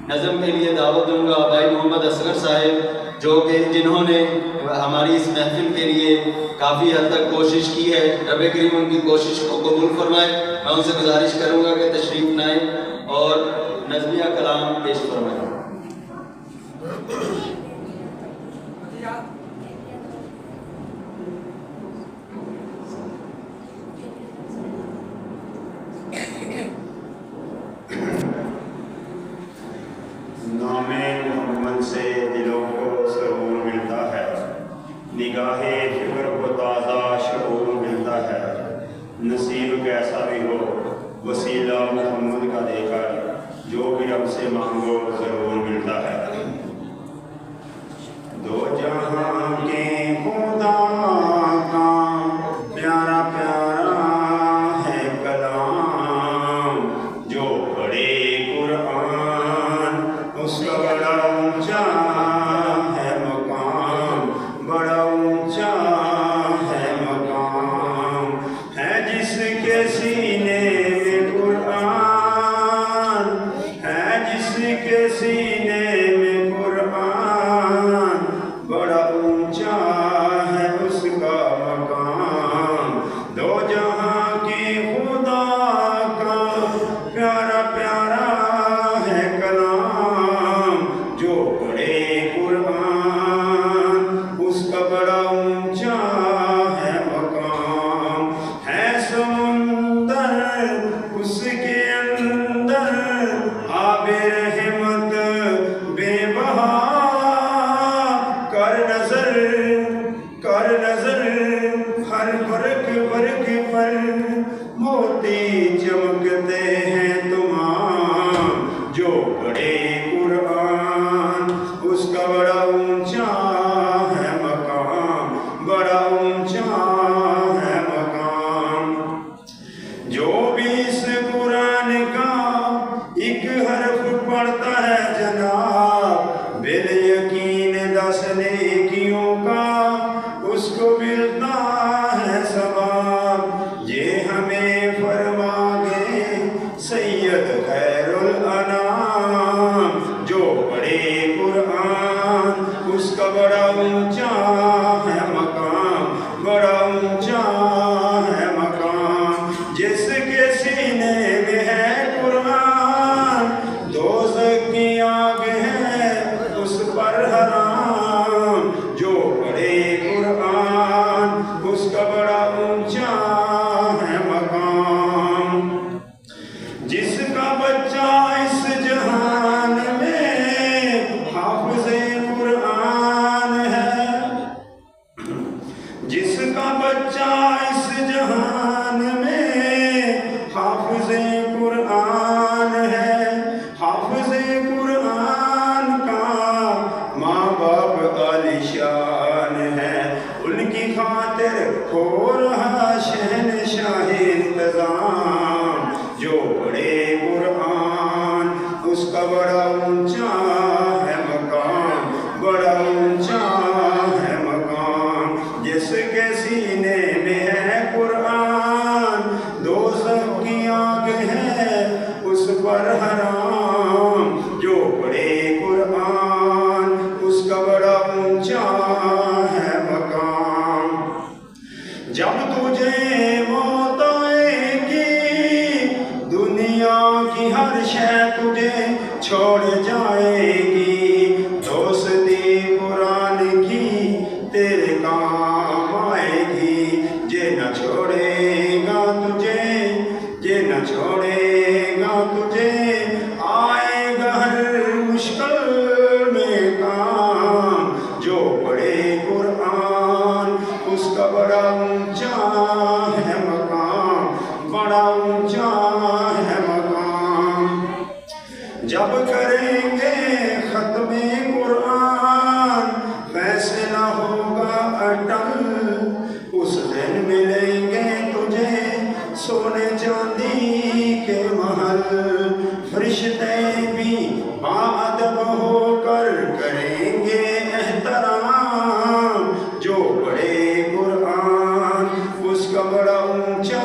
نظم کے لیے دعوت دوں گا بھائی محمد اصغر صاحب، جو کہ جنہوں نے ہماری اس محفل کے لیے کافی حد تک کوشش کی ہے۔ رب کریم ان کی کوشش کو قبول فرمائے۔ میں ان سے گزارش کروں گا کہ تشریف لائیں اور نظمیہ کلام پیش فرمائیں۔ نام محمد سے دلوں کو سرور ملتا ہے، نگاہ فکر کو تازہ شعور ملتا ہے۔ نصیب کیسا بھی ہو وسیلہ محمد کا دے کر، جو بھی رب سے مانگو ضرور ملتا ہے۔ دو جہاں کے خدا کا پیارا پیارا ہے کلام، جو پڑھے قرآن اس کا بڑا اونچا ہے مقام، بڑا اونچا ہے مقام۔ ہے جس کے سینے میں قرآن، ہے جس کے سینے میں قرآن، بڑا اونچا ہے اس کا مقام۔ دو جہاں کے خدا کا پیارا پیارا ہے کلام، جو پڑھے قرآن اس کا بڑا اونچا ہے مقام۔ ہے سمندر اس کے اندر آب رحمت بے بہا، کر نظر ہر برگ برگ پر موتی چمکتے ہیں تمام، جو پڑھے قرآن اس کا بڑا اونچا ہے مقام، بڑا اونچا ہے مقام۔ جو بھی اس قرآن کا ایک حرف پڑھتا ہے جناب، بالیقین 10 نیکیوں کا اس کو ملتا ہے ثواب۔ یہ ہمیں فرما گئے سید خیر الانام، جو پڑھے قرآن اس کا بڑا اونچا ہے مقام، بڑا اونچا ہے مقام۔ جس کے سینے میں ہے قرآن دوزخ کی آگ ہے اس پر حرام، جو پڑھے قرآن اس کا بڑا اونچا ہے مقام۔ جس کا بچہ اس جہان میں حافظ قرآن ہے، جس کا بچہ اس جہان میں حافظ قرآن ہے، حافظ قرآن کا ماں باپ عالی شان ہے، ان کی خاطر ہو رہا شہنشاہ انتظام، جو پڑھے قرآن اس کا بڑا اونچا ہے مقام، بڑا اونچا ہے مقام۔ جس کے سینے میں ہے قرآن دوزخ کی آگ ہے اس پر حرام، جو پڑھے قرآن اس کا بڑا اونچا ہے مقام۔ جب تجھے موت آئے گی دنیا کی ہر شے تجھے چھوڑ جائے گی، دوستی قرآن کی تیرے کام آئے گی۔ یہ نہ چھوڑے گا تجھے، یہ نہ چھوڑے گا تجھے، آئے گا ہر مشکل میں کام، جو پڑھے قرآن اس کا بڑا اونچا ہے مقام، بڑا اونچا ہے مقام۔ جب کریں گے ختم قرآن فیصلہ ہوگا اٹل، اس دن ملیں گے تجھے سونے چاندی کے محل، فرشتے بھی باادب ہو کر کریں گے احترام، جو پڑھے قرآن اس کا بڑا اونچا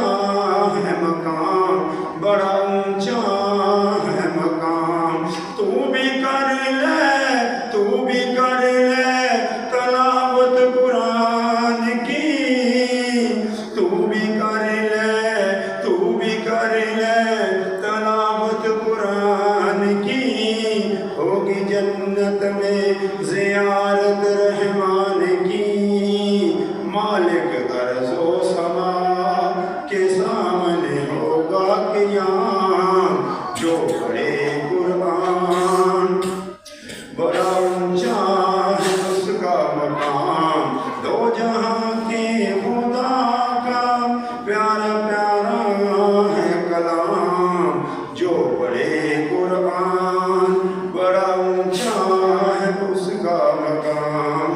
ہے مقام، بڑا اونچا ہے مقام۔ تو بھی بھی کر لے تو بھی کر لے تلاوت قرآن کی، تو بھی کر لے تو بھی کر لے تلاوت قرآن کی، ہوگی جنت میں زیارت رحمان کی، مالک ارض و سما کے سامنے ہوگا قیام، جو پڑھے قرآن بڑا اونچا ہے اس کا مقام، دو جہاں کے خدا کا پیارا پیارا ہے کلام، جو پڑھے قرآن بڑا اونچا ہے اس کا مقام۔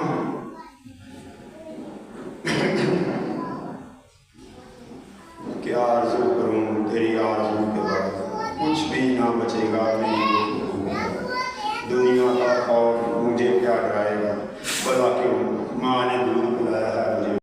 کیا آرزو کروں تیری آرزو کے بعد، کچھ بھی نہ بچے گا میری گفتگو میں، دنیا کا خوف مجھے کیا ڈرائے گا، بھلا کیوں ماں نے دودھ پلایا ہے مجھے۔